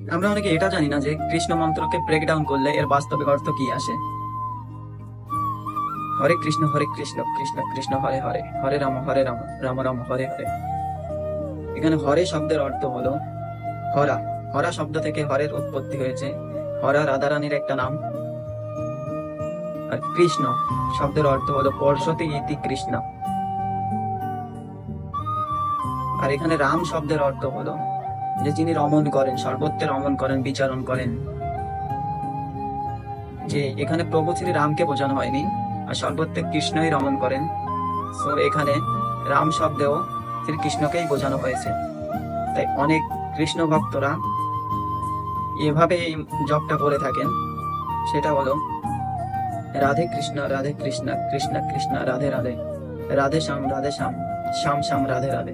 আমরা অনেকে এটা জানি না যে কৃষ্ণ মন্ত্রকে ব্রেক ডাউন করলে এর বাস্তবিক অর্থ কি আসে। হরে কৃষ্ণ কৃষ্ণ কৃষ্ণ হরে হরে, হরে রাম রাম রাম হরে হরে। এখানে হরে শব্দের অর্থ হলো হরা। হরা শব্দ থেকে হরের উৎপত্তি হয়েছে। হরা রাধারানীর একটা নাম। আর কৃষ্ণ শব্দের অর্থ হলো পরশতি ইতি কৃষ্ণ। আর এখানে রাম শব্দের অর্থ হলো যে যিনি রমণ করেন, সর্বত্র রমণ করেন, বিচারণ করেন। যে এখানে প্রভু শ্রী রামকে বোঝানো হয়নি, আর সর্বত্র কৃষ্ণই রমণ করেন। তো এখানে রাম শব্দেও শ্রীকৃষ্ণকেই বোঝানো হয়েছে। তাই অনেক কৃষ্ণ ভক্তরা এভাবে এই জপটা করে থাকেন। সেটা হলো রাধে কৃষ্ণ কৃষ্ণ কৃষ্ণ রাধে রাধে, রাধে শ্যাম শ্যাম শ্যাম রাধে রাধে।